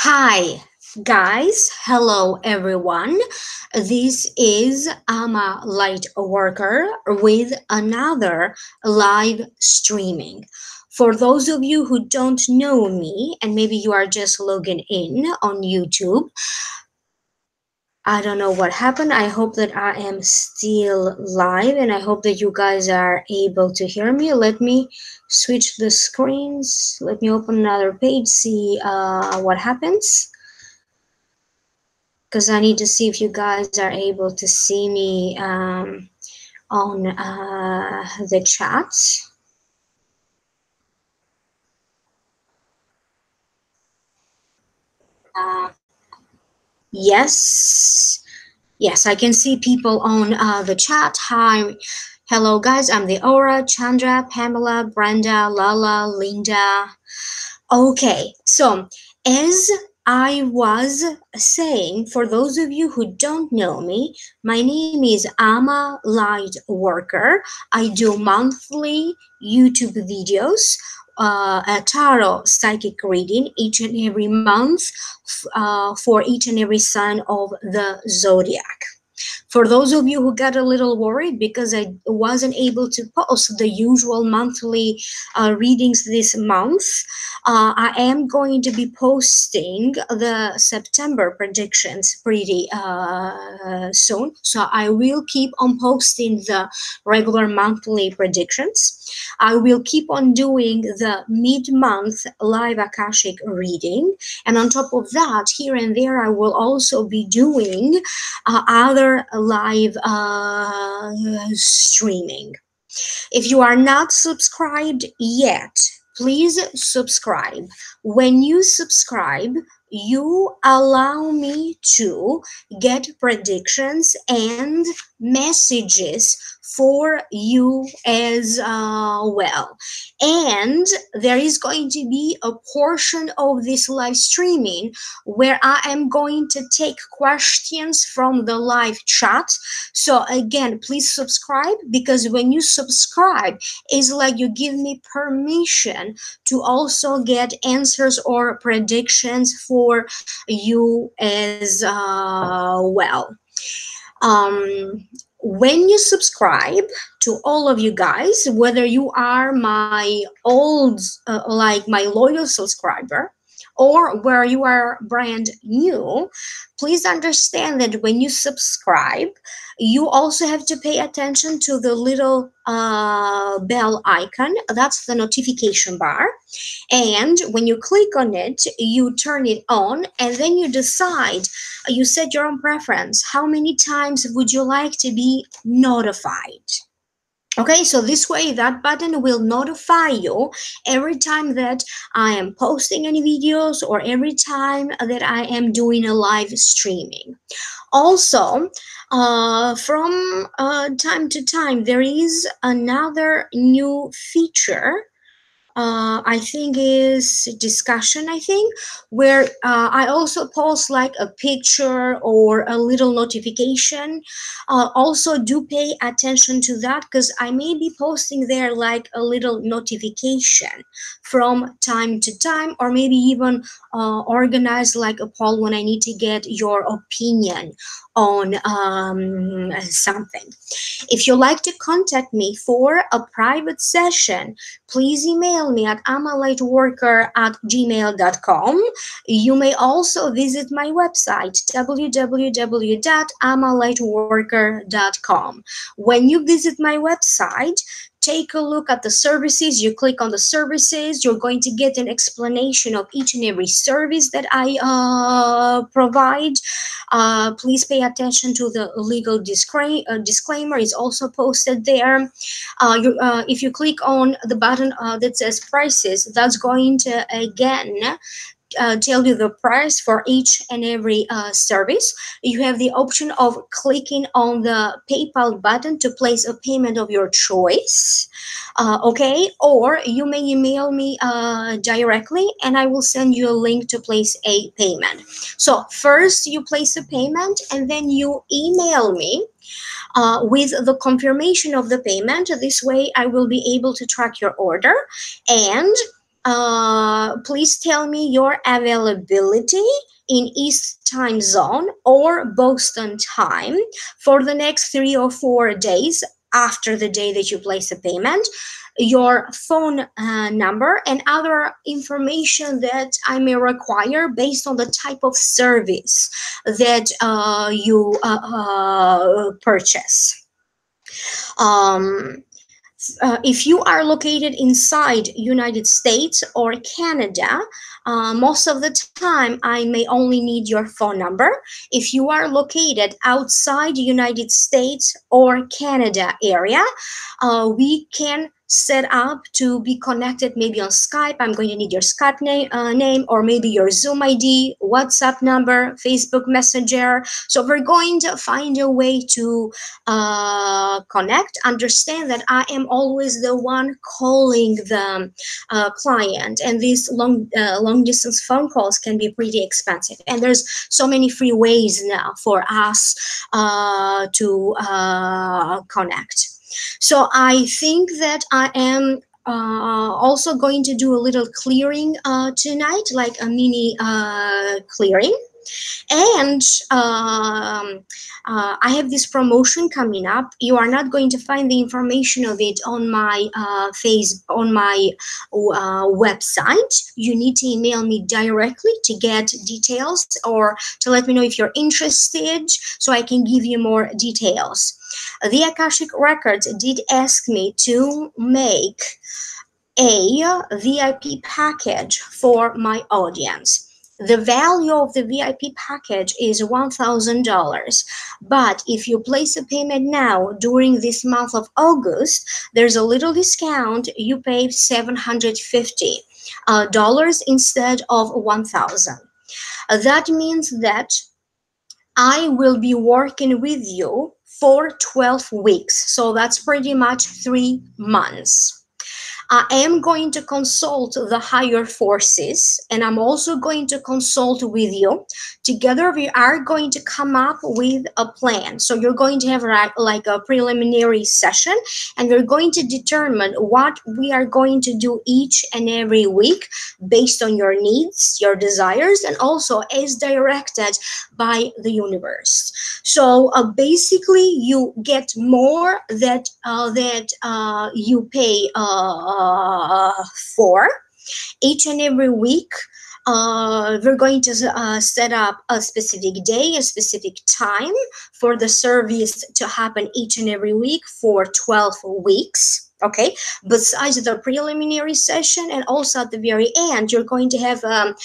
Hi, guys. Hello, everyone. This is Ama Light Worker with another live streaming. For those of you who don't know me, and maybe you are just logging in on YouTube, I don't know what happened. I hope that I am still live and I hope that you guys are able to hear me. Let me switch the screens. Let me open another page, see what happens. Because I need to see if you guys are able to see me on the chat. Uh, yes, yes, I can see people on the chat. Hi, hello guys. I'm the Aura, Chandra, Pamela, Brenda, Lala, Linda. Okay, so as I was saying, for those of you who don't know me, my name is Ama Light Worker. I do monthly YouTube videos, a tarot psychic reading each and every month for each and every sign of the zodiac. For those of you who got a little worried because I wasn't able to post the usual monthly readings this month, I am going to be posting the September predictions pretty soon. So I will keep on posting the regular monthly predictions. I will keep on doing the mid-month live Akashic reading. And on top of that, here and there, I will also be doing other live streaming. If you are not subscribed yet, please subscribe. When you subscribe, you allow me to get predictions and messages for you as well. And there is going to be a portion of this live streaming where I am going to take questions from the live chat. So again, please subscribe, because when you subscribe, it's like you give me permission to also get answers or predictions for you as well. When you subscribe, to all of you guys, whether you are my old, like my loyal subscriber, or where you are brand new, please understand that when you subscribe, you also have to pay attention to the little bell icon. That's the notification bar. And when you click on it, you turn it on, and then you decide, you set your own preference. How many times would you like to be notified? Okay, so this way that button will notify you every time that I am posting any videos or every time that I am doing a live streaming. Also, from time to time, there is another new feature. I think is discussion, I think, where I also post like a picture or a little notification. Also do pay attention to that, because I may be posting there like a little notification from time to time, or maybe even organize like a poll when I need to get your opinion on something. If you like to contact me for a private session, please email me at amalightworker@gmail.com. You may also visit my website, www.amalightworker.com. When you visit my website, take a look at the services. You click on the services, you're going to get an explanation of each and every service that I provide. Please pay attention to the legal disclaimer. It's also posted there. If you click on the button that says prices, that's going to again tell you the price for each and every service. You have the option of clicking on the PayPal button to place a payment of your choice. Okay, or you may email me directly and I will send you a link to place a payment. So first you place a payment and then you email me with the confirmation of the payment. This way I will be able to track your order, and Please tell me your availability in East time zone or Boston time for the next 3 or 4 days after the day that you place a payment, your phone number, and other information that I may require based on the type of service that you purchase. Um, if you are located inside United States or Canada, most of the time I may only need your phone number. If you are located outside United States or Canada area, we can set up to be connected maybe on Skype. I'm going to need your Skype name, or maybe your Zoom ID, WhatsApp number, Facebook Messenger. So we're going to find a way to connect. Understand that I am always the one calling the client, and these long distance phone calls can be pretty expensive. And there's so many free ways now for us to connect. So I think that I am also going to do a little clearing tonight, like a mini clearing. And I have this promotion coming up. You are not going to find the information of it on my website. You need to email me directly to get details, or to let me know if you're interested, so I can give you more details. The Akashic Records did ask me to make a VIP package for my audience. The value of the VIP package is $1,000, but if you place a payment now during this month of August, there's a little discount. You pay $750 instead of $1,000. That means that I will be working with you for 12 weeks. So that's pretty much 3 months. I am going to consult the higher forces, and I'm also going to consult with you. Together, we are going to come up with a plan. So you're going to have like a preliminary session, and we're going to determine what we are going to do each and every week based on your needs, your desires, and also as directed by the universe. So basically, you get more that you pay for each and every week. We're going to set up a specific day, a specific time for the service to happen each and every week for 12 weeks. Okay, besides the preliminary session, and also at the very end, you're going to have a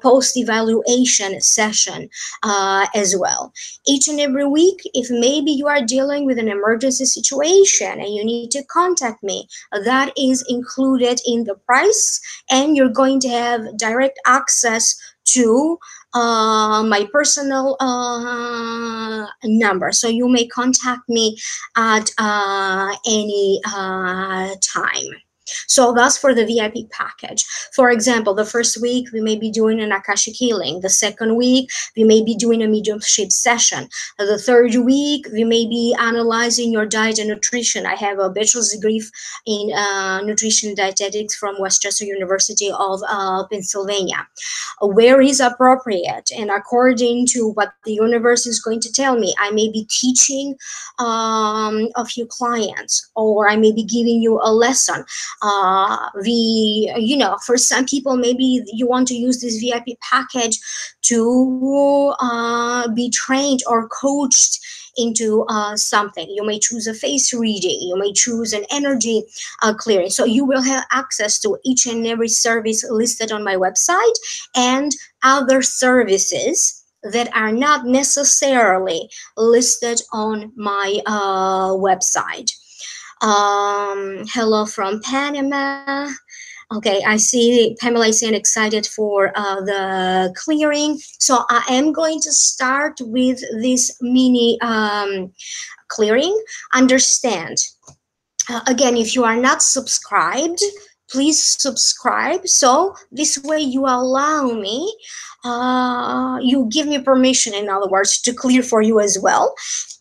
post-evaluation session as well. Each and every week, if maybe you are dealing with an emergency situation and you need to contact me, that is included in the price, and you're going to have direct access to my personal number, so you may contact me at any time. So that's for the VIP package. For example, the first week we may be doing an Akashic healing. The second week we may be doing a mediumship session. The third week we may be analyzing your diet and nutrition. I have a bachelor's degree in nutrition and dietetics from Westchester University of Pennsylvania, where is appropriate, and according to what the universe is going to tell me, I may be teaching a few clients, or I may be giving you a lesson. For some people, maybe you want to use this VIP package to be trained or coached into something. You may choose a face reading, you may choose an energy clearing. So you will have access to each and every service listed on my website, and other services that are not necessarily listed on my website. Hello from Panama. Okay, I see Pamela is saying excited for the clearing. So I am going to start with this mini clearing. Understand, again, if you are not subscribed please subscribe. So this way you allow me, you give me permission, in other words, to clear for you as well.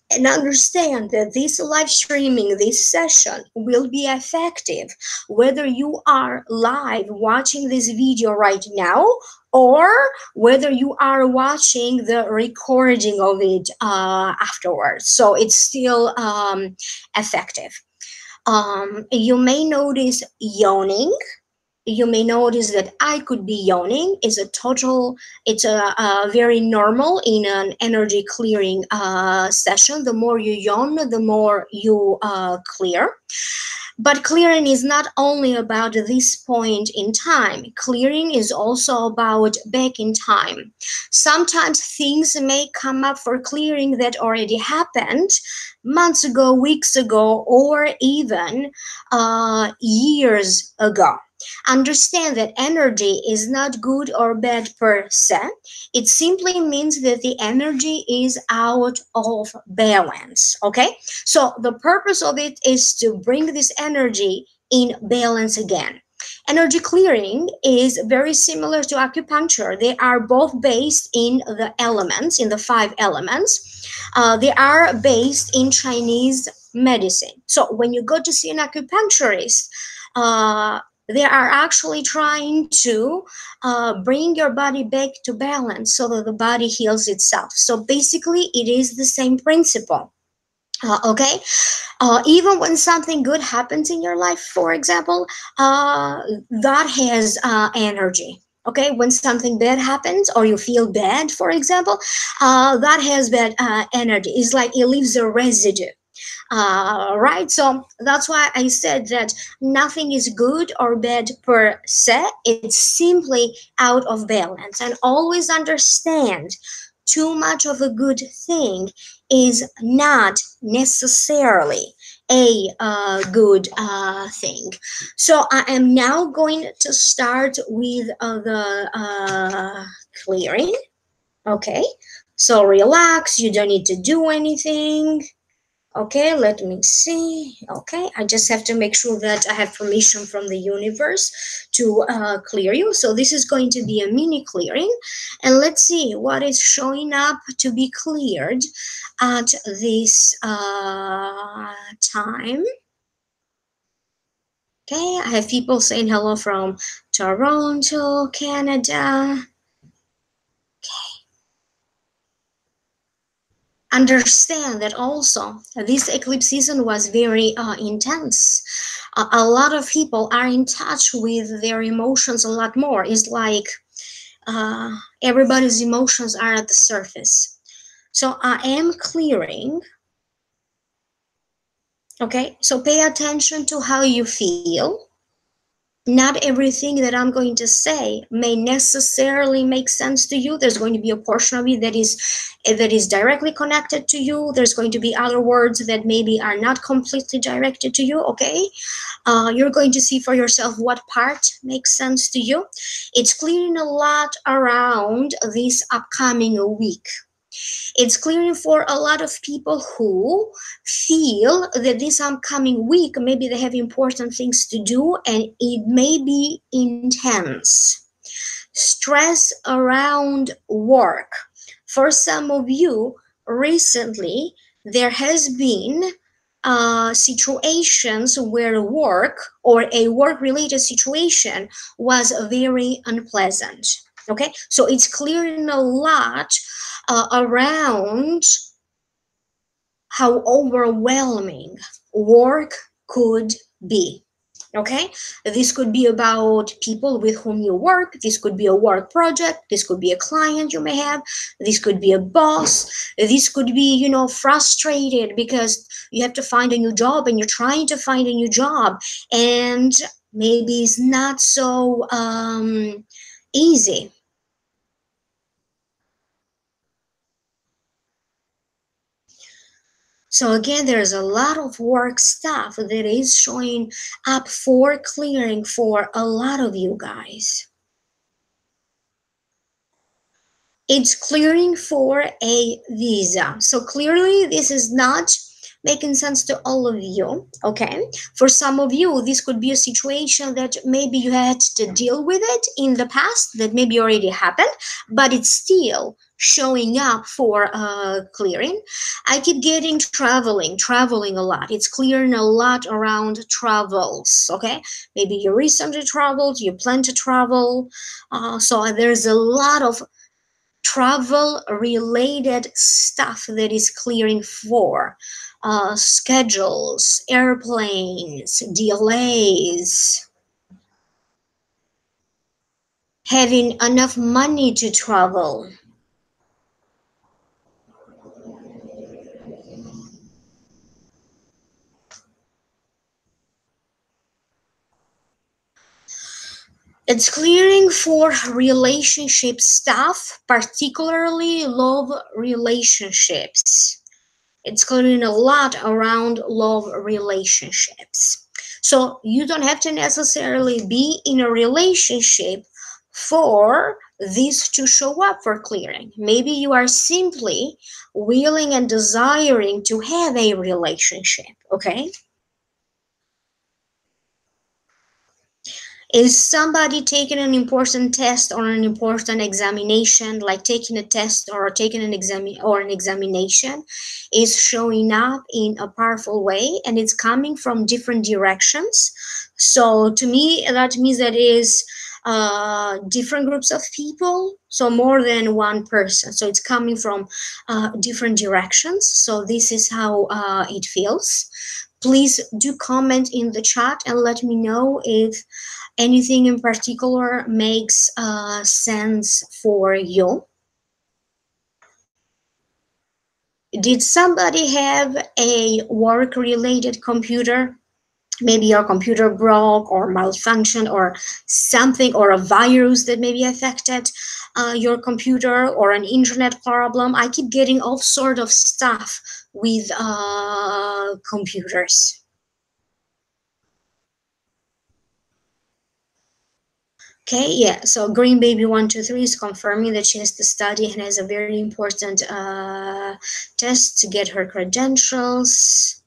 And understand that this live streaming, this session will be effective whether you are live watching this video right now, or whether you are watching the recording of it afterwards. So it's still effective. You may notice yawning. You may notice that I could be yawning. It's a very normal in an energy clearing session. The more you yawn, the more you clear. But clearing is not only about this point in time. Clearing is also about back in time. Sometimes things may come up for clearing that already happened months ago, weeks ago, or even years ago. Understand that energy is not good or bad per se. It simply means that the energy is out of balance. Okay? So the purpose of it is to bring this energy in balance again. Energy clearing is very similar to acupuncture. They are both based in the elements, in the five elements. They are based in Chinese medicine. So when you go to see an acupuncturist, they are actually trying to bring your body back to balance so that the body heals itself. So basically, it is the same principle. Okay, even when something good happens in your life, for example, that has energy. Okay, when something bad happens or you feel bad, for example, that has bad energy. It's like it leaves a residue. Right, so that's why I said that nothing is good or bad per se. It's simply out of balance. And always understand, too much of a good thing is not necessarily a good thing. So I am now going to start with the clearing. Okay, so relax, you don't need to do anything. Okay, let me see. Okay, I just have to make sure that I have permission from the universe to clear you. So this is going to be a mini clearing. And let's see what is showing up to be cleared at this time. Okay, I have people saying hello from Toronto, Canada. Understand that also this eclipse season was very intense. A lot of people are in touch with their emotions a lot more. It's like everybody's emotions are at the surface. So I am clearing. Okay, so pay attention to how you feel. Not everything that I'm going to say may necessarily make sense to you. There's going to be a portion of it that is directly connected to you. There's going to be other words that maybe are not completely directed to you. Okay, you're going to see for yourself what part makes sense to you. It's clearing a lot around this upcoming week. It's clearing for a lot of people who feel that this upcoming week, maybe they have important things to do and it may be intense. Stress around work. For some of you, recently, there has been situations where work or a work-related situation was very unpleasant. Okay, so it's clearing a lot around how overwhelming work could be. Okay, this could be about people with whom you work. This could be a work project. This could be a client you may have. This could be a boss. This could be, frustrated because you have to find a new job and you're trying to find a new job and maybe it's not so easy. So again, there's a lot of work stuff that is showing up for clearing for a lot of you guys. It's clearing for a visa. So clearly this is not making sense to all of you? Okay. For some of you, this could be a situation that maybe you had to deal with it in the past, that maybe already happened, but it's still showing up for clearing. I keep getting traveling a lot. It's clearing a lot around travels. Okay. Maybe you recently traveled, you plan to travel. So there's a lot of travel related stuff that is clearing for schedules, airplanes, delays, having enough money to travel. It's clearing for relationship stuff, particularly love relationships. It's clearing a lot around love relationships. So you don't have to necessarily be in a relationship for this to show up for clearing. Maybe you are simply willing and desiring to have a relationship, okay? Is somebody taking an important test or an important examination, like taking a test or taking an exam or an examination, is showing up in a powerful way and it's coming from different directions. So to me, that means that is different groups of people, so more than one person. So it's coming from different directions. So this is how it feels. Please do comment in the chat and let me know if anything in particular makes sense for you. Did somebody have a work related computer? Maybe your computer broke or malfunctioned or something, or a virus that maybe affected your computer, or an internet problem. I keep getting all sort of stuff with computers. Okay, yeah. So Green Baby 123 is confirming that she has to study and has a very important test to get her credentials.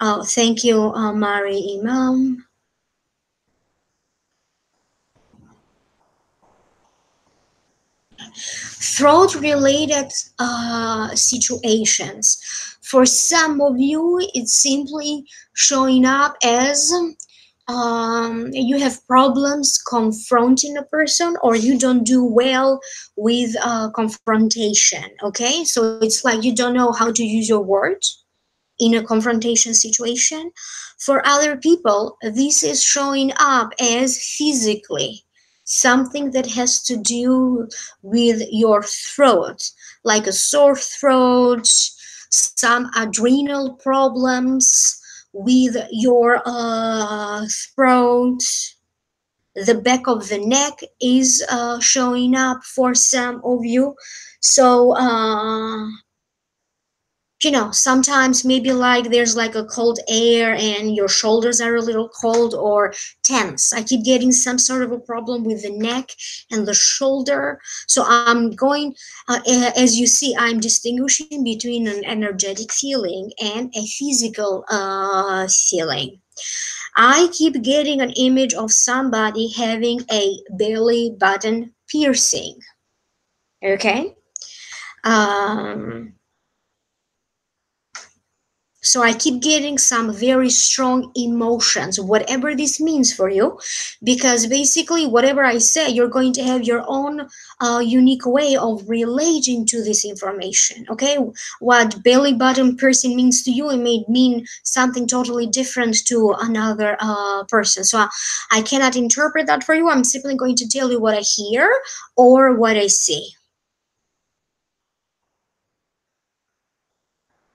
Oh, thank you, Mari Imam. Throat related situations. For some of you, it's simply showing up as you have problems confronting a person, or you don't do well with confrontation. Okay, so it's like you don't know how to use your words in a confrontation situation. For other people, this is showing up as physically something that has to do with your throat, like a sore throat, some adrenal problems with your throat. The back of the neck is showing up for some of you. So sometimes maybe like there's like a cold air and your shoulders are a little cold or tense. I keep getting some sort of a problem with the neck and the shoulder. So I'm going, as you see, I'm distinguishing between an energetic feeling and a physical feeling. I keep getting an image of somebody having a belly button piercing. Okay. Um, So I keep getting some very strong emotions, whatever this means for you, because basically whatever I say, you're going to have your own unique way of relating to this information. Okay, what belly button piercing means to you, it may mean something totally different to another person. So I cannot interpret that for you. I'm simply going to tell you what I hear or what I see.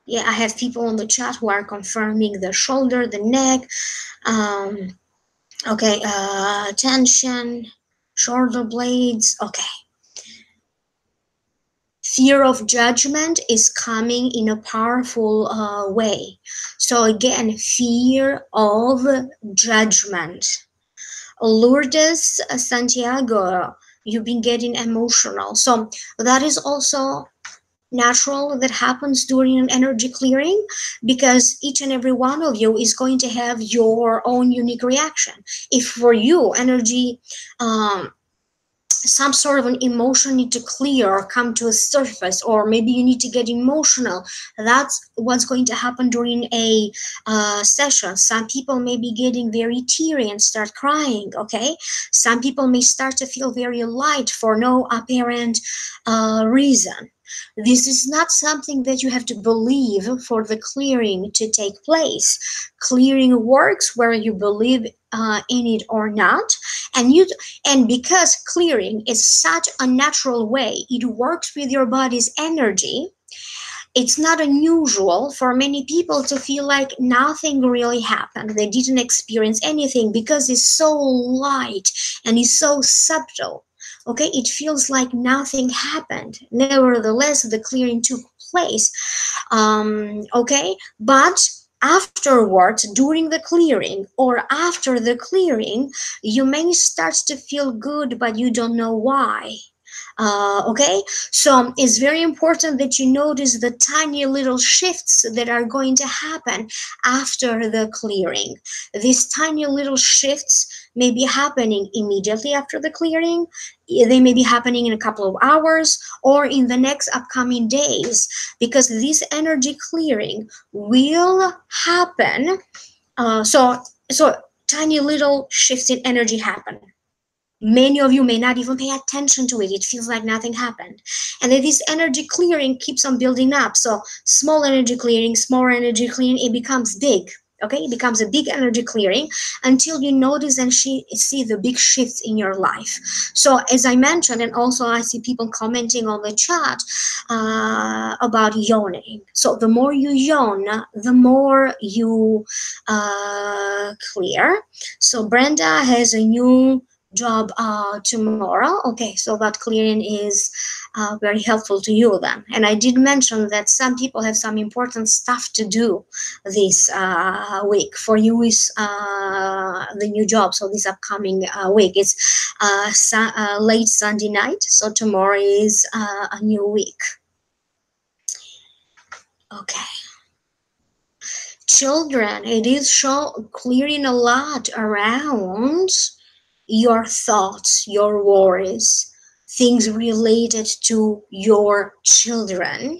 Yeah, I have people on the chat who are confirming the shoulder, the neck. Um, okay, tension, shoulder blades. Okay. Fear of judgment is coming in a powerful way. So again, fear of judgment. Lourdes Santiago, you've been getting emotional. So that is also natural that happens during an energy clearing, because each and every one of you is going to have your own unique reaction. If for you energy, um, some sort of an emotion need to clear or come to a surface, or maybe you need to get emotional, that's what's going to happen during a session. Some people may be getting very teary and start crying. Okay, some people may start to feel very light for no apparent reason. This is not something that you have to believe for the clearing to take place. Clearing works where you believe in it or not, and you, and because clearing is such a natural way, it works with your body's energy. It's not unusual for many people to feel like nothing really happened. They didn't experience anything because it's so light and it's so subtle. Okay, it feels like nothing happened. Nevertheless, the clearing took place. Okay, but afterwards, during the clearing or after the clearing, you may start to feel good, but you don't know why. Okay, so it's very important that you notice the tiny little shifts that are going to happen after the clearing. These tiny little shifts may be happening immediately after the clearing, they may be happening in a couple of hours or in the next upcoming days, because this energy clearing will happen. So tiny little shifts in energy happen. Many of you may not even pay attention to it. It feels like nothing happened. And then this energy clearing keeps on building up. So small energy clearing, small energy clearing, it becomes big. Okay, it becomes a big energy clearing until you notice and see the big shifts in your life. So as I mentioned, and also I see people commenting on the chat about yawning. So the more you yawn, the more you clear. So Brenda has a new job tomorrow. Okay, so that clearing is very helpful to you then. And I did mention that some people have some important stuff to do this week. For you is the new job, so this upcoming week it's late Sunday night, so tomorrow is a new week. Okay, children, it is clearing a lot around your thoughts, your worries, things related to your children.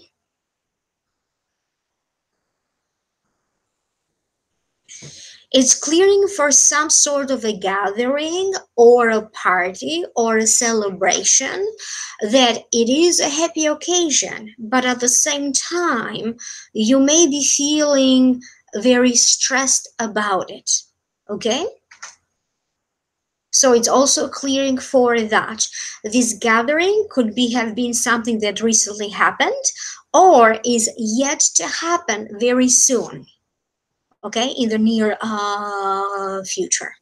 It's clearing for some sort of a gathering or a party or a celebration, that it is a happy occasion, but at the same time, you may be feeling very stressed about it. Okay? So it's also clearing for that. This gathering could be have been something that recently happened or is yet to happen very soon. Okay, in the near future.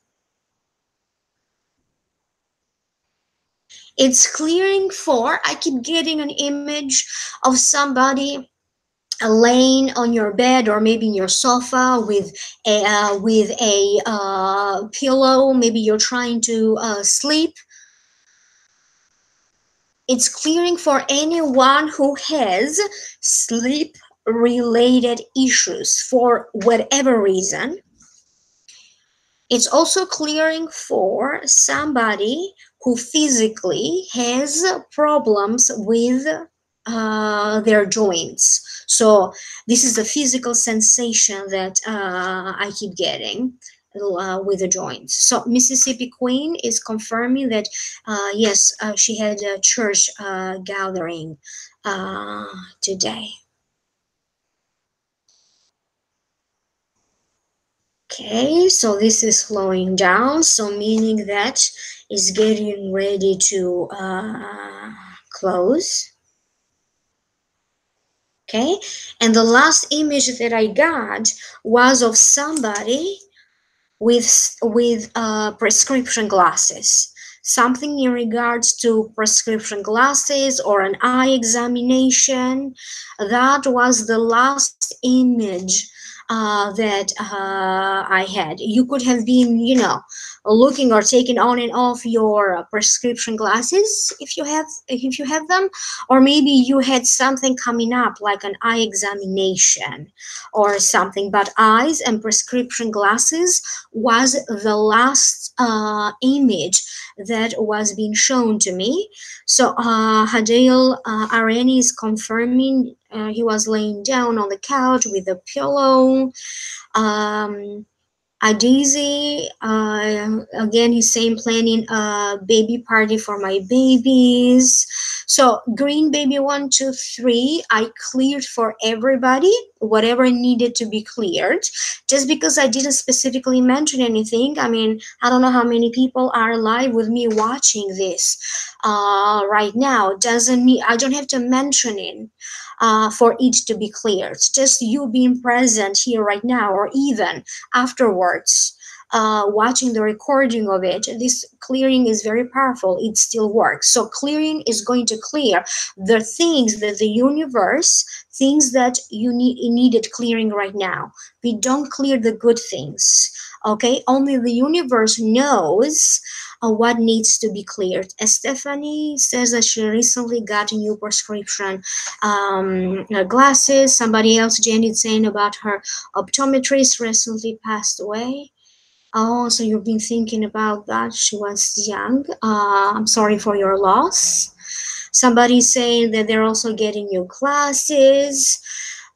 It's clearing for, I keep getting an image of somebody laying on your bed or maybe in your sofa with a pillow. Maybe you're trying to sleep. It's clearing for anyone who has sleep related issues for whatever reason. It's also clearing for somebody who physically has problems with their joints. So this is the physical sensation that I keep getting with the joints. So Mississippi Queen is confirming that yes, she had a church gathering today. Okay, so this is slowing down, so meaning that is getting ready to close. Okay, and the last image that I got was of somebody with prescription glasses. Something in regards to prescription glasses or an eye examination. That was the last image that I had. You could have been, looking or taking on and off your prescription glasses if you have them, or maybe you had something coming up like an eye examination or something. But eyes and prescription glasses was the last image that was being shown to me. So Hadil Areni is confirming he was laying down on the couch with a pillow. Um, Adizi, again, he's saying planning a baby party for my babies. So, green baby 1, 2, 3, I cleared for everybody whatever needed to be cleared. Just because I didn't specifically mention anything, I mean, I don't know how many people are live with me watching this right now. Doesn't mean I don't have to mention it for it to be cleared. Just you being present here right now, or even afterwards watching the recording of it, this clearing is very powerful. It still works. So clearing is going to clear the things that the universe things that needed clearing right now. We don't clear the good things. Okay, only the universe knows what needs to be cleared. As Stephanie says that she recently got a new prescription glasses. Somebody else, Janet, saying about her optometrist recently passed away. Oh, so you've been thinking about that. She was young. I'm sorry for your loss. Somebody saying that they're also getting new glasses.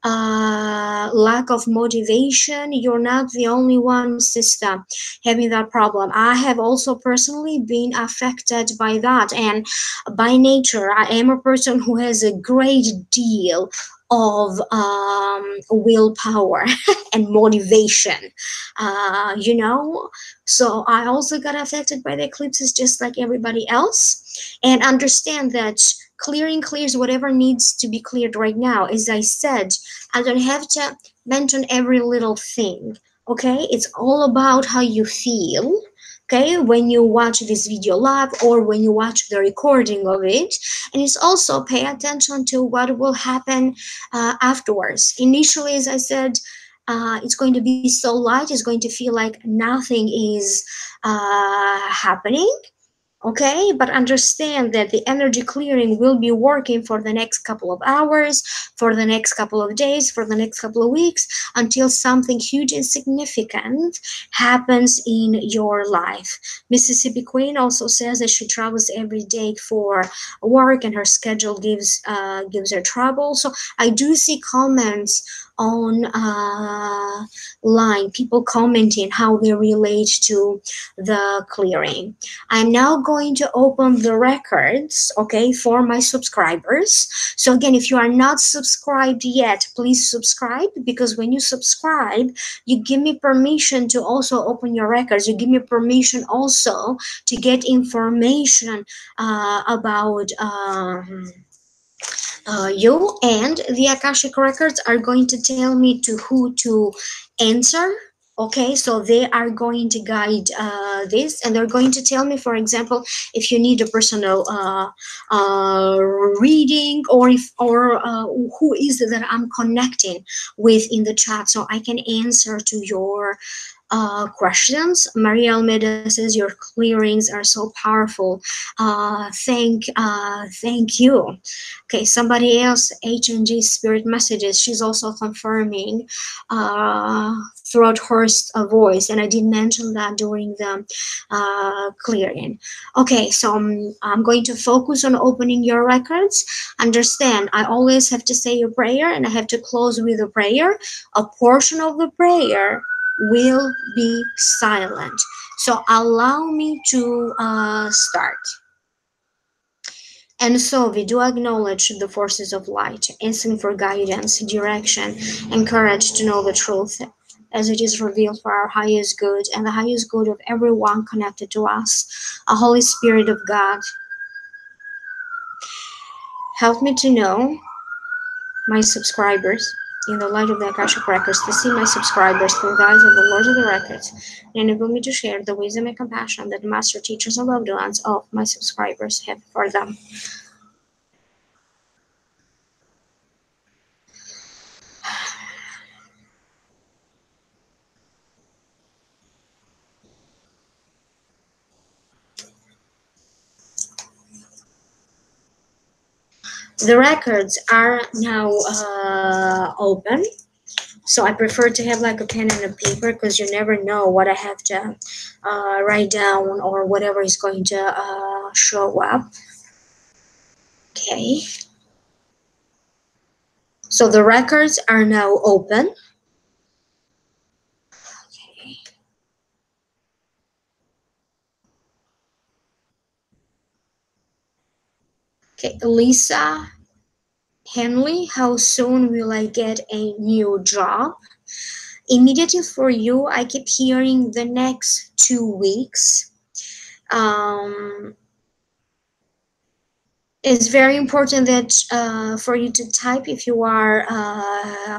Lack of motivation. You're not the only one, sister, having that problem. I have also personally been affected by that, and by nature I am a person who has a great deal of willpower and motivation, so I also got affected by the eclipses just like everybody else, and understand that clearing clears whatever needs to be cleared right now. As I said, I don't have to mention every little thing. Okay, it's all about how you feel. Okay, when you watch this video live or when you watch the recording of it, and it's also pay attention to what will happen afterwards. Initially, as I said, it's going to be so light, it's going to feel like nothing is happening. Okay, but understand that the energy clearing will be working for the next couple of hours, for the next couple of days, for the next couple of weeks, until something huge and significant happens in your life. Mississippi Queen also says that she travels every day for work and her schedule gives her trouble. So I do see comments on line, people commenting how they relate to the clearing. I'm now going to open the records, okay, for my subscribers. So again, if you are not subscribed yet, please subscribe, because when you subscribe, you give me permission to also open your records. You give me permission also to get information about you, and the Akashic records are going to tell me to who to answer. Okay, so they are going to guide this, and they're going to tell me, for example, if you need a personal uh, reading, or if or who is it that I'm connecting with in the chat, so I can answer to your questions. Maria Almeida says your clearings are so powerful. Thank you. Okay, somebody else, HNG Spirit Messages, she's also confirming throughout her voice, and I did mention that during the clearing. Okay, so I'm going to focus on opening your records. Understand, I always have to say a prayer, and I have to close with a prayer. A portion of the prayer will be silent. So allow me to start. And so we do acknowledge the forces of light, asking for guidance, direction, and courage to know the truth as it is revealed for our highest good and the highest good of everyone connected to us. A Holy Spirit of God, help me to know my subscribers in the light of the Akashic Records, to see my subscribers through the eyes of the Lord of the Records, and enable me to share the wisdom and compassion that the master teachers and loved ones of my subscribers have for them. The records are now open. So I prefer to have like a pen and a paper because you never know what I have to write down or whatever is going to show up. Okay. So the records are now open. Okay. Okay, Lisa Henley, how soon will I get a new job? Immediately for you, I keep hearing the next 2 weeks. Um, it's very important that for you to type if you are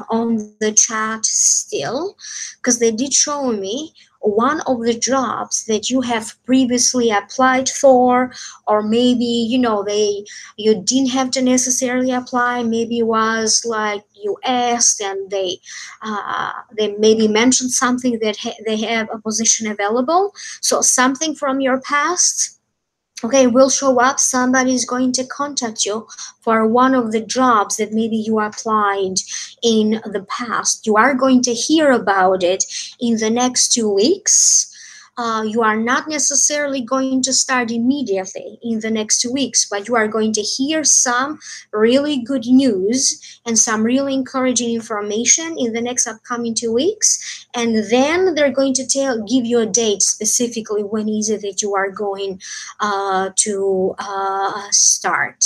on the chat still, because they did show me one of the jobs that you have previously applied for, or maybe you didn't have to necessarily apply. Maybe it was like you asked and they maybe mentioned something that they have a position available. So something from your past, okay, will show up. Somebody is going to contact you for one of the jobs that maybe you applied in the past. You are going to hear about it in the next 2 weeks. You are not necessarily going to start immediately in the next 2 weeks, but you are going to hear some really good news and some really encouraging information in the next upcoming 2 weeks. And then they're going to give you a date specifically when is it that you are going to start.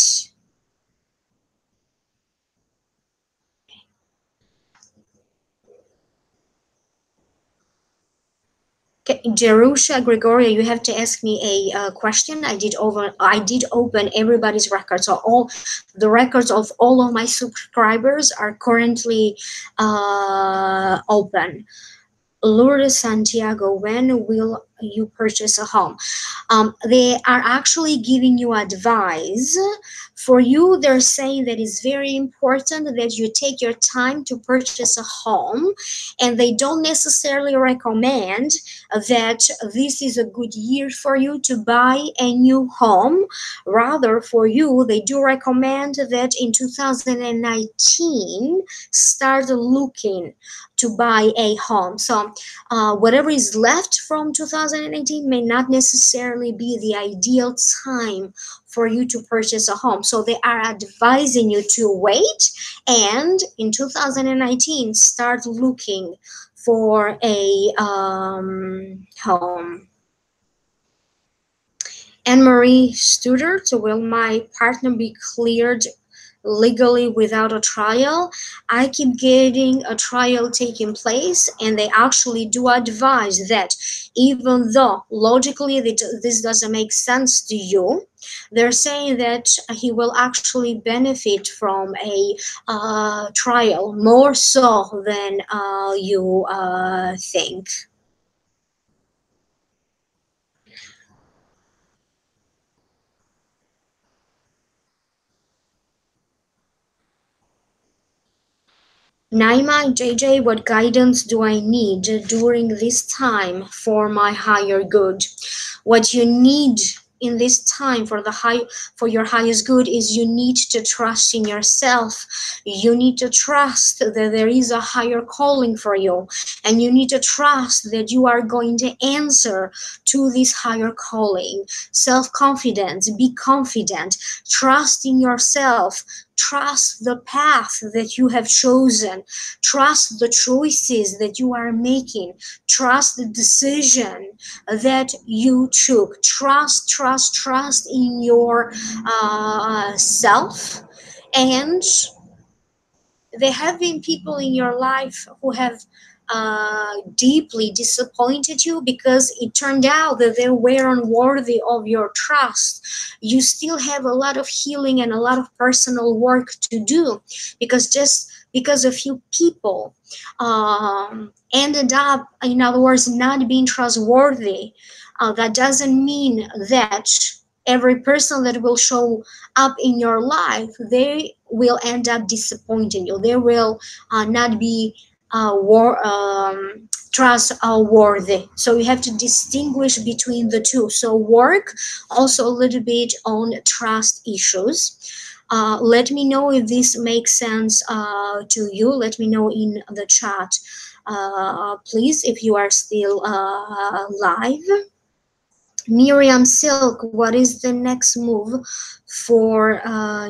Okay, Jerusha Gregoria, you have to ask me a question. I did open everybody's records. So all the records of all of my subscribers are currently open. Lourdes Santiago, when will you purchase a home? They are actually giving you advice. For you, they're saying that it's very important that you take your time to purchase a home, and they don't necessarily recommend that this is a good year for you to buy a new home. Rather, for you, they do recommend that in 2019, start looking to buy a home. So whatever is left from 2018 may not necessarily be the ideal time for you to purchase a home. So they are advising you to wait and in 2019 start looking for a home. Anne Marie Studer, so will my partner be cleared legally without a trial? I keep getting a trial taking place, and they actually do advise that even though logically this doesn't make sense to you, they're saying that he will actually benefit from a trial more so than you think. Naima, JJ, what guidance do I need during this time for my higher good? What you need in this time for your highest good is you need to trust in yourself. You need to trust that there is a higher calling for you, and you need to trust that you are going to answer to this higher calling. Self-confidence, be confident, trust in yourself. Trust the path that you have chosen. Trust the choices that you are making. Trust the decision that you took. Trust in your self. And there have been people in your life who have deeply disappointed you because it turned out that they were unworthy of your trust. You still have a lot of healing and a lot of personal work to do, because just because a few people ended up, in other words, not being trustworthy, that doesn't mean that every person that will show up in your life, they will end up disappointing you. They will not be trust worthy. So you have to distinguish between the two. So work also a little bit on trust issues. Let me know if this makes sense to you. Let me know in the chat, please, if you are still live. Miriam Silk, what is the next move for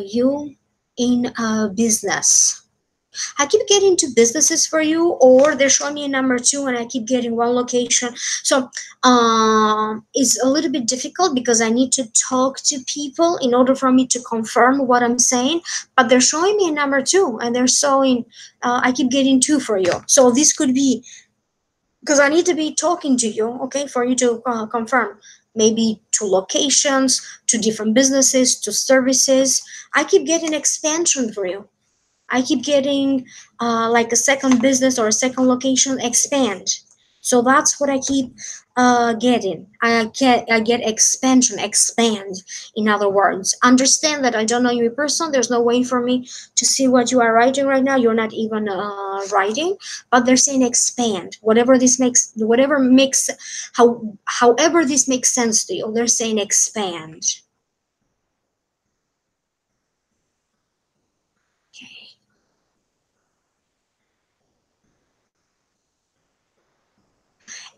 you in business? I keep getting two businesses for you, or they're showing me a number two, and I keep getting one location. So it's a little bit difficult because I need to talk to people in order for me to confirm what I'm saying. But they're showing me a number two, and they're showing I keep getting two for you. So this could be because I need to be talking to you, okay, for you to confirm. Maybe two locations, two different businesses, two services. I keep getting expansion for you. I keep getting like a second business or a second location expand. So that's what I keep getting. I get expansion, expand. In other words, understand that I don't know you in person. There's no way for me to see what you are writing right now. You're not even writing, but they're saying expand. Whatever makes, however this makes sense to you. They're saying expand.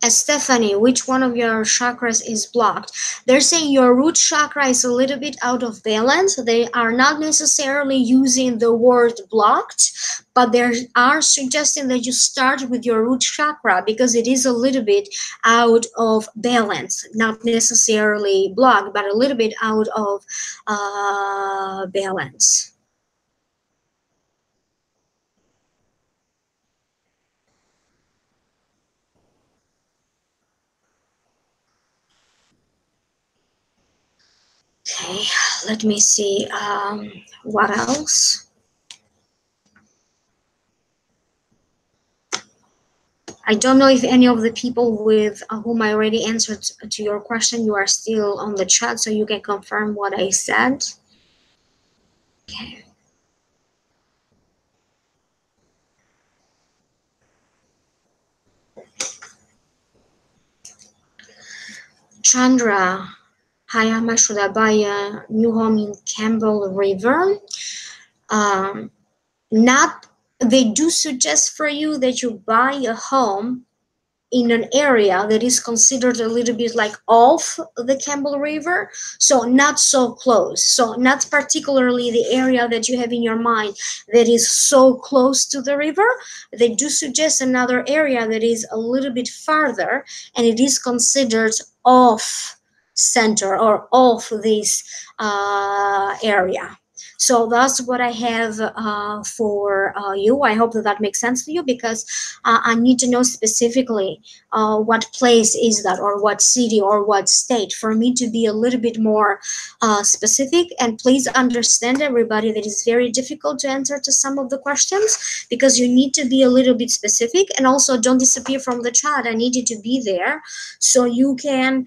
Stephanie, which one of your chakras is blocked? They're saying your root chakra is a little bit out of balance. They are not necessarily using the word blocked, but they are suggesting that you start with your root chakra because it is a little bit out of balance. Not necessarily blocked, but a little bit out of balance. Okay, let me see what else. I don't know if any of the people with whom I already answered to your question, you are still on the chat, so you can confirm what I said. Okay. Chandra, Hayama should I buy a new home in Campbell River? Not. They do suggest for you that you buy a home in an area that is considered a little bit like off the Campbell River, so not so close. So not particularly the area that you have in your mind that is so close to the river. They do suggest another area that is a little bit farther, and it is considered off center or off this area. So that's what I have for you. I hope that that makes sense to you because I need to know specifically what place is that, or what city, or what state, for me to be a little bit more specific. And please understand, everybody, that it's very difficult to answer to some of the questions because you need to be a little bit specific. And also, don't disappear from the chat. I need you to be there so you can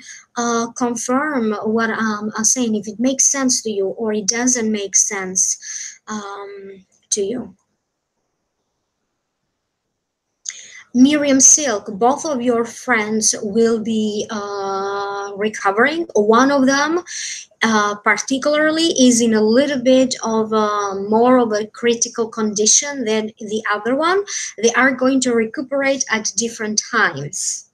confirm what I'm saying, if it makes sense to you or it doesn't make sense to you. Miriam Silk, both of your friends will be recovering. One of them particularly is in a little bit of more of a critical condition than the other one. They are going to recuperate at different times.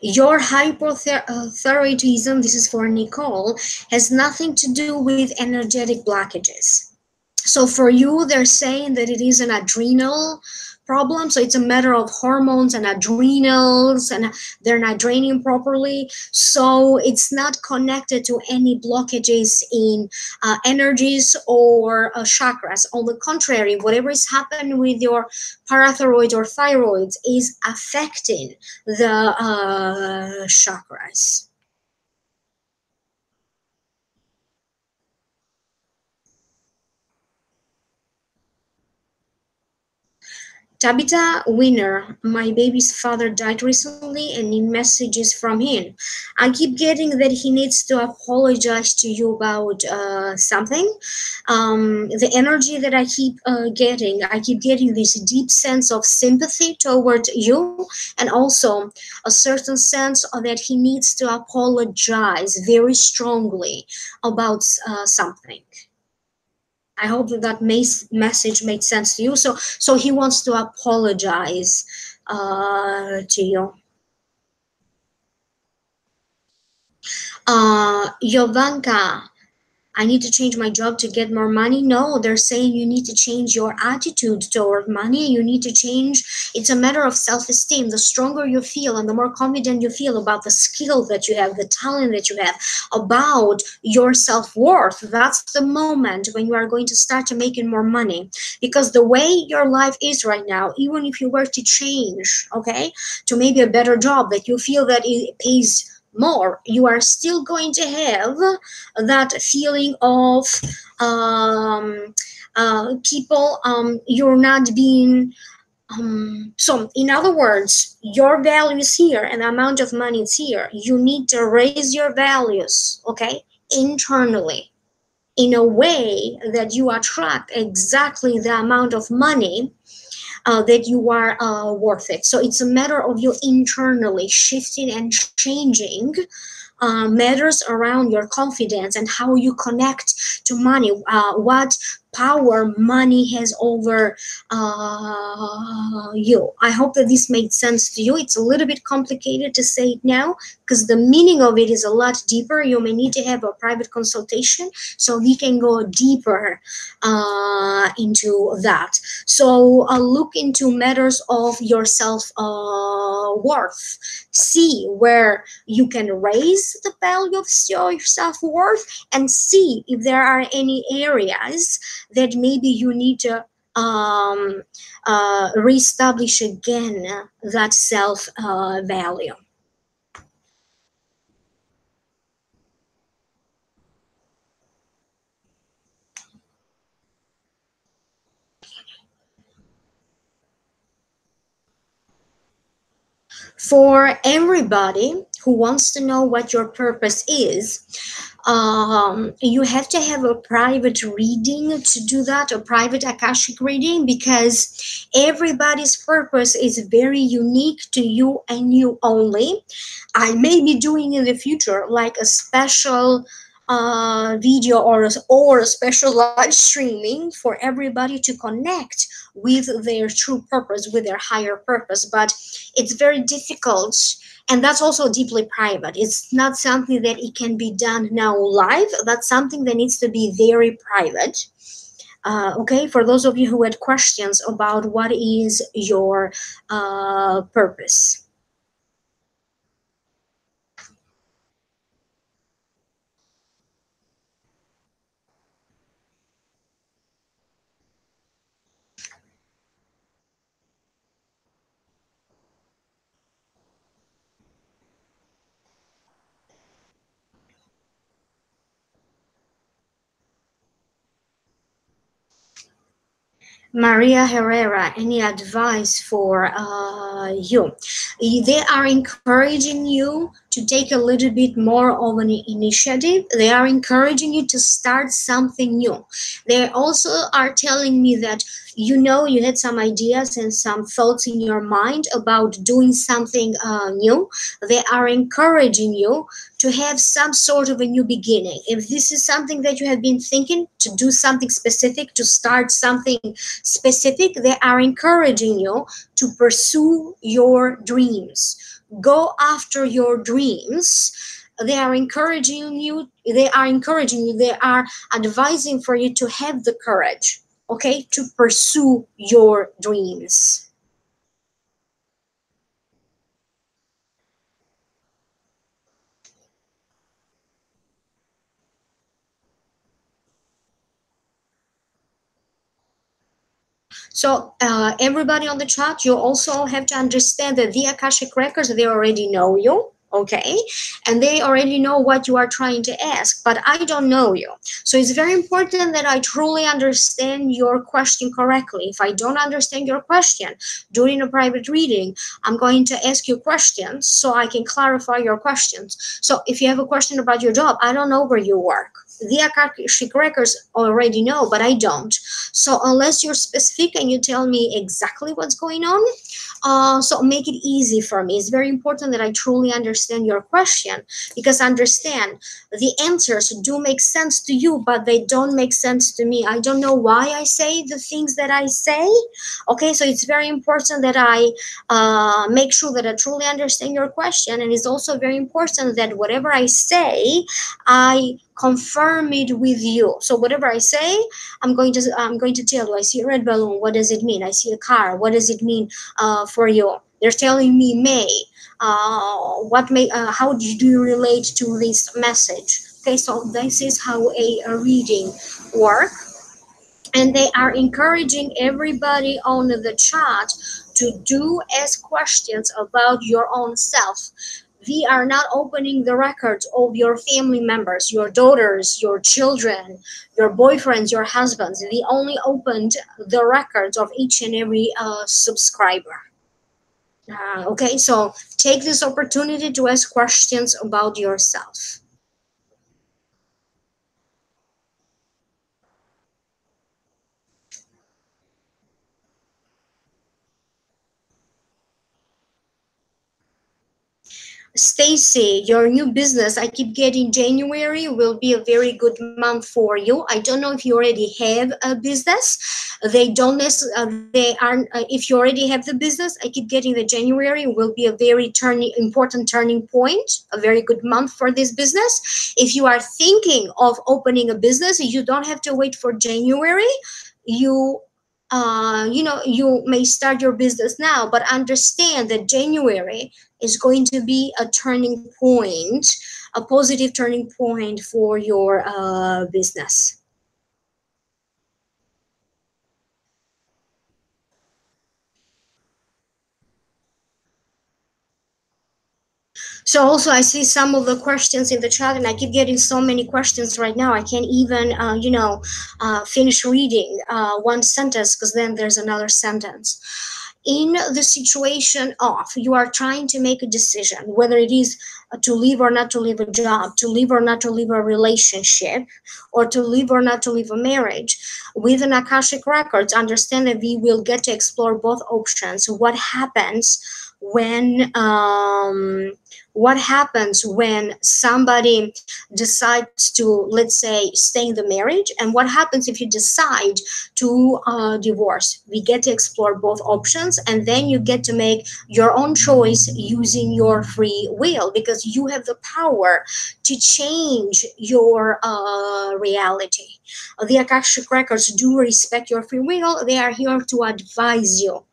Your hypothyroidism, this is for Nicole, has nothing to do with energetic blockages. So for you, they're saying that it is an adrenal problem. So it's a matter of hormones and adrenals, and they're not draining properly. So it's not connected to any blockages in energies or chakras. On the contrary, whatever is happening with your parathyroid or thyroids is affecting the chakras. Tabitha Winner, my baby's father died recently and need messages from him. I keep getting that he needs to apologize to you about something. The energy that I keep getting this deep sense of sympathy toward you, and also a certain sense that he needs to apologize very strongly about something. I hope that message made sense to you. So he wants to apologize to you. Yovanka, I need to change my job to get more money. No, they're saying you need to change your attitude toward money. You need to change. It's a matter of self esteem. The stronger you feel and the more confident you feel about the skill that you have, the talent that you have, about your self worth, that's the moment when you are going to start to making more money. Because the way your life is right now, even if you were to change, okay, to maybe a better job that you feel that it pays more, you are still going to have that feeling of people, you're not being so in other words, your value is here and the amount of money is here. You need to raise your values, okay, internally, in a way that you attract exactly the amount of money that you are worth it. So it's a matter of you internally shifting and changing matters around your confidence and how you connect to money, what power money has over you. I hope that this made sense to you. It's a little bit complicated to say it now because the meaning of it is a lot deeper. You may need to have a private consultation so we can go deeper into that. So look into matters of your self worth. See where you can raise the value of your self-worth and see if there are any areas that maybe you need to reestablish again that self value. For everybody who wants to know what your purpose is, you have to have a private reading to do that, a private Akashic reading, because everybody's purpose is very unique to you and you only. I may be doing in the future like a special video or a special live streaming for everybody to connect with their true purpose, with their higher purpose. But it's very difficult, and that's also deeply private. It's not something that it can be done now live. That's something that needs to be very private. Okay, for those of you who had questions about what is your purpose. Maria Herrera, any advice for you? They are encouraging you to take a little bit more of an initiative. They are encouraging you to start something new. They also are telling me that you had some ideas and some thoughts in your mind about doing something new. They are encouraging you to have some sort of a new beginning. If this is something that you have been thinking to do something specific, to start something specific, they are encouraging you to pursue your dreams. Go after your dreams. They are advising for you to have the courage, okay, to pursue your dreams. So everybody on the chat, you also have to understand that the Akashic records, they already know you. okay, and they already know what you are trying to ask, but I don't know you. So it's very important that I truly understand your question correctly. If I don't understand your question during a private reading, I'm going to ask you questions so I can clarify your questions. So if you have a question about your job, I don't know where you work. The Akashic records already know, but I don't. So unless you're specific and you tell me exactly what's going on, so make it easy for me. It's very important that I truly understand your question, because understand, the answers do make sense to you, but they don't make sense to me. I don't know why I say the things that I say. Okay, so it's very important that I make sure that I truly understand your question, and it's also very important that whatever I say, I confirm it with you. So whatever I say, I'm going to tell you. I see a red balloon. What does it mean? I see a car. What does it mean for you? They're telling me May. What may? How do you relate to this message? Okay, so this is how a reading work, and they are encouraging everybody on the chat to do ask questions about your own self. We are not opening the records of your family members, your daughters, your children, your boyfriends, your husbands. We only opened the records of each and every subscriber. Okay, so take this opportunity to ask questions about yourself. Stacy, your new business, I keep getting January will be a very good month for you. I don't know if you already have a business. They don't necessarily, they are, if you already have the business, I keep getting the January will be a very important turning point, a very good month for this business. If you are thinking of opening a business, you don't have to wait for January. You you may start your business now, but understand that January is going to be a turning point, a positive turning point for your business. So also I see some of the questions in the chat, and I keep getting so many questions right now. I can't even, finish reading one sentence, because then there's another sentence. In the situation of you are trying to make a decision, whether it is to leave or not to leave a job, to leave or not to leave a relationship, or to leave or not to leave a marriage, with an Akashic records, understand that we will get to explore both options. What happens when somebody decides to, let's say, stay in the marriage, and what happens if you decide to divorce. We get to explore both options, and then you get to make your own choice using your free will, because you have the power to change your reality. The Akashic records do respect your free will. They are here to advise you.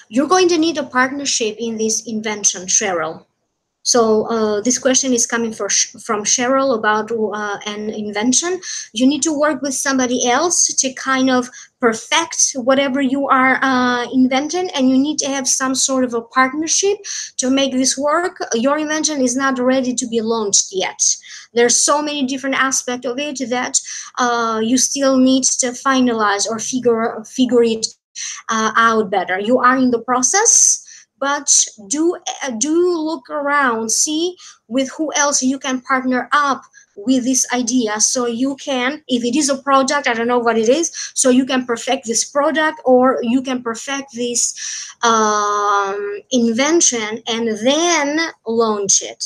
You're going to need a partnership in this invention, Cheryl. So this question is coming from Cheryl about an invention. You need to work with somebody else to kind of perfect whatever you are inventing, and you need to have some sort of a partnership to make this work. Your invention is not ready to be launched yet. There's so many different aspects of it that you still need to finalize or figure it out better. You are in the process, but do look around, see with who else you can partner up with this idea, so you can, if it is a product, I don't know what it is, so you can perfect this product, or you can perfect this invention and then launch it.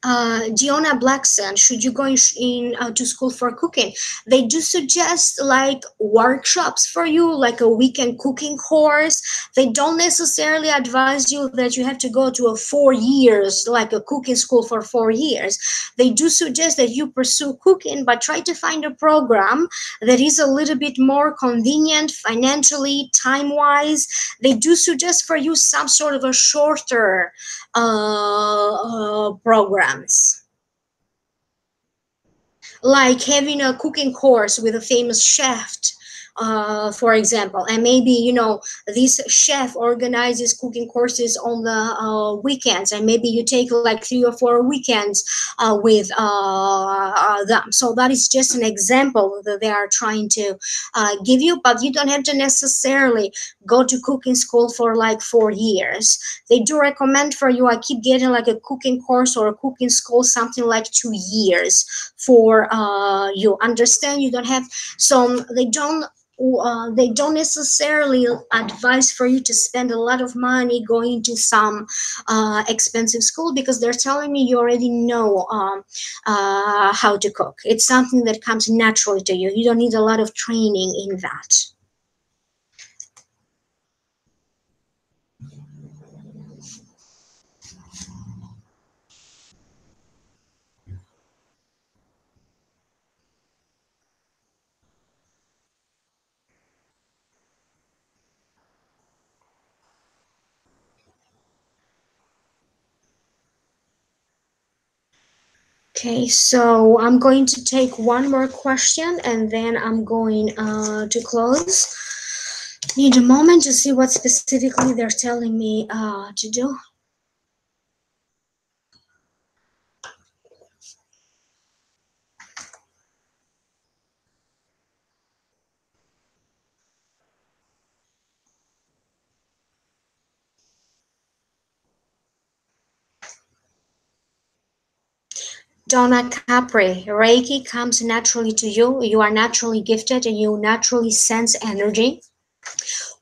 Giona Blackson, should you go to school for cooking? They do suggest like workshops for you, like a weekend cooking course. They don't necessarily advise you that you have to go to a 4 years, like a cooking school for 4 years. They do suggest that you pursue cooking, but try to find a program that is a little bit more convenient financially, time-wise. They do suggest for you some sort of a shorter programs. like having a cooking course with a famous chef, for example. And maybe, this chef organizes cooking courses on the weekends, and maybe you take like 3 or 4 weekends with them. So that is just an example that they are trying to give you, but you don't have to necessarily go to cooking school for like 4 years. They do recommend for you, I keep getting like a cooking course or a cooking school, something like 2 years for you. Understand? You don't have some. They don't necessarily advise for you to spend a lot of money going to some expensive school, because they're telling me you already know how to cook. It's something that comes naturally to you. You don't need a lot of training in that. Okay, so I'm going to take one more question and then I'm going to close. Need a moment to see what specifically they're telling me to do. Donna Capri, Reiki comes naturally to you. You are naturally gifted and you naturally sense energy.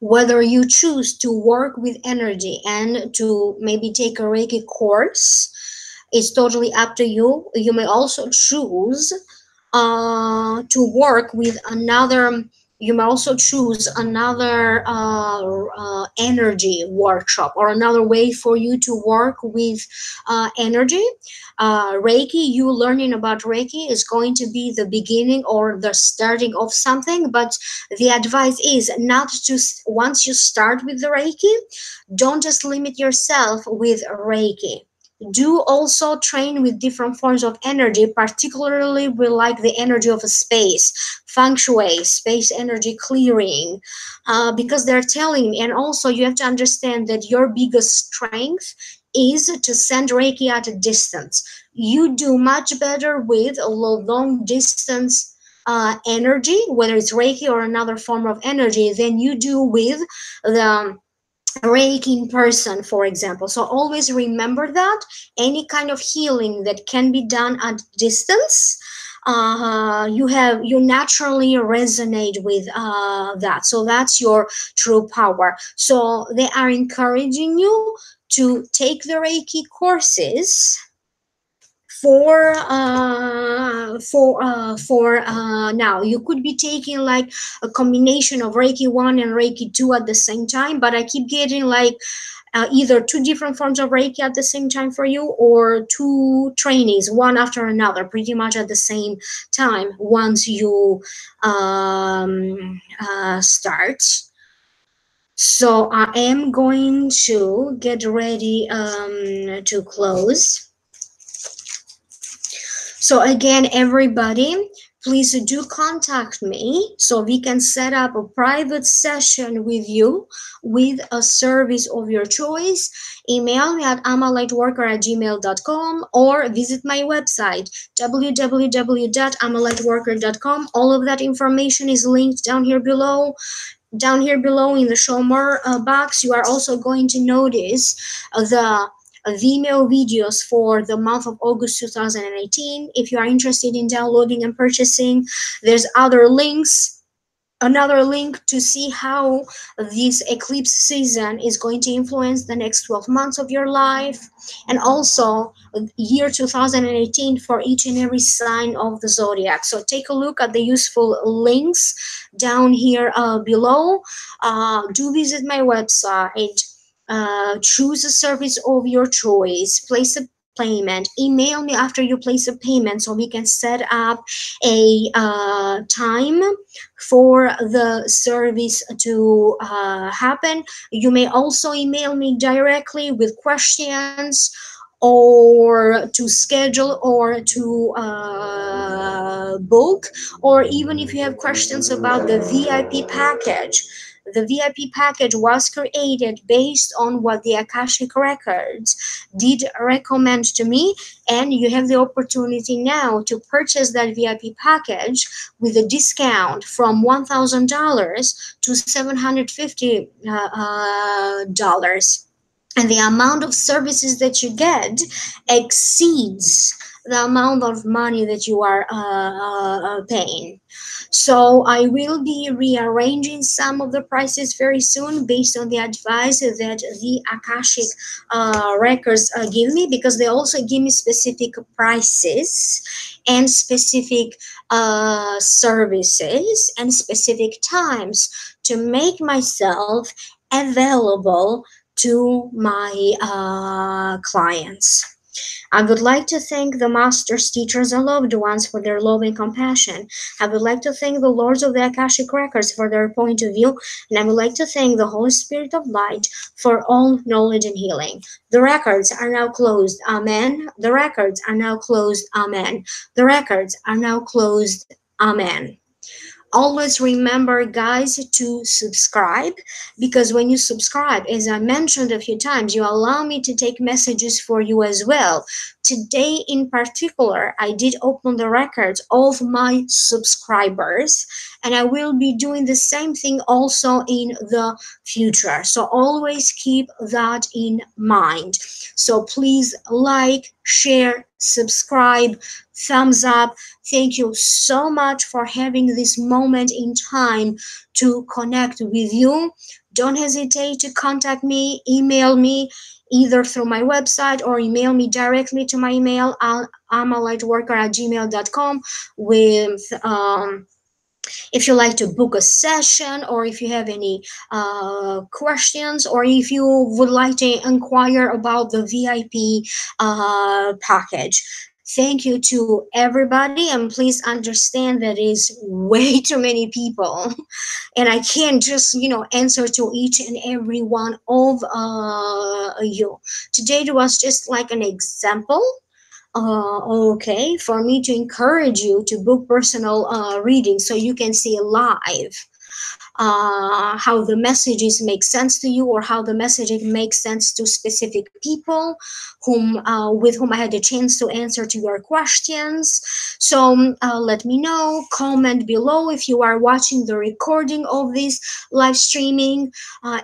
Whether you choose to work with energy and to maybe take a Reiki course, it's totally up to you. You may also choose to work with another. You may also choose another energy workshop or another way for you to work with energy. Reiki, you learning about Reiki is going to be the beginning or the starting of something, but the advice is not to, once you start with the Reiki, don't just limit yourself with Reiki. Do also train with different forms of energy, particularly with like the energy of a space, feng shui, space energy clearing, because they're telling me. And also you have to understand that your biggest strength is to send Reiki at a distance. You do much better with a long distance energy, whether it's Reiki or another form of energy, than you do with the Reiki in person, for example. So always remember that any kind of healing that can be done at distance, you naturally resonate with that. So that's your true power. So they are encouraging you to take the Reiki courses for now. You could be taking like a combination of Reiki 1 and Reiki 2 at the same time, but I keep getting like either two different forms of Reiki at the same time for you, or two trainings one after another pretty much at the same time once you start. So I am going to get ready to close. So again, everybody, please do contact me so we can set up a private session with you with a service of your choice. Email me at amalightworker@gmail.com or visit my website www.amalightworker.com. All of that information is linked down here below. Down here below in the show more box, you are also going to notice the Vimeo videos for the month of August 2018. If you are interested in downloading and purchasing, there's other links. Another link to see how this eclipse season is going to influence the next 12 months of your life, and also year 2018 for each and every sign of the zodiac. So take a look at the useful links down here below. Do visit my website. Choose a service of your choice. Place a payment. Email me after you place a payment so we can set up a time for the service to happen. You may also email me directly with questions or to schedule or to book, or even if you have questions about the VIP package. The VIP package was created based on what the Akashic Records did recommend to me, and you have the opportunity now to purchase that VIP package with a discount from $1,000 to $750. And the amount of services that you get exceeds the amount of money that you are paying. So I will be rearranging some of the prices very soon based on the advice that the Akashic records give me, because they also give me specific prices and specific services and specific times to make myself available to my clients. I would like to thank the masters, teachers, and loved ones for their love and compassion. I would like to thank the lords of the Akashic Records for their point of view, and I would like to thank the Holy Spirit of Light for all knowledge and healing. The records are now closed. Amen. The records are now closed. Amen. The records are now closed. Amen. Always remember, guys, to subscribe, because when you subscribe, as I mentioned a few times, you allow me to take messages for you as well. Today in particular, I did open the records of my subscribers, and I will be doing the same thing also in the future. So always keep that in mind. So please like, share, subscribe, thumbs up. Thank you so much for having this moment in time to connect with you. Don't hesitate to contact me, email me either through my website or email me directly to my email, amalightworker@gmail.com, with if you like to book a session, or if you have any questions, or if you would like to inquire about the VIP package. Thank you to everybody, and please understand that is way too many people, and I can't just answer to each and every one of you. Today it was just like an example, okay, for me to encourage you to book personal readings so you can see live how the messages make sense to you, or how the messaging makes sense to specific people with whom I had a chance to answer to your questions. So let me know, comment below if you are watching the recording of this live streaming.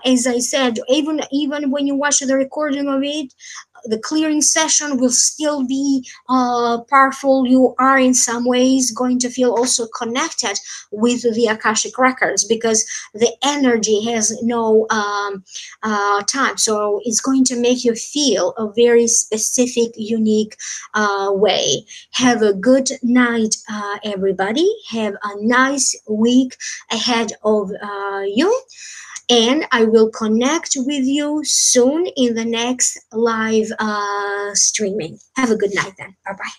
As I said, even when you watch the recording of it, the clearing session will still be powerful. You are in some ways going to feel also connected with the Akashic Records, because the energy has no time. So it's going to make you feel a very specific, unique way. Have a good night, everybody. Have a nice week ahead of you. And I will connect with you soon in the next live streaming. Have a good night then. Bye bye.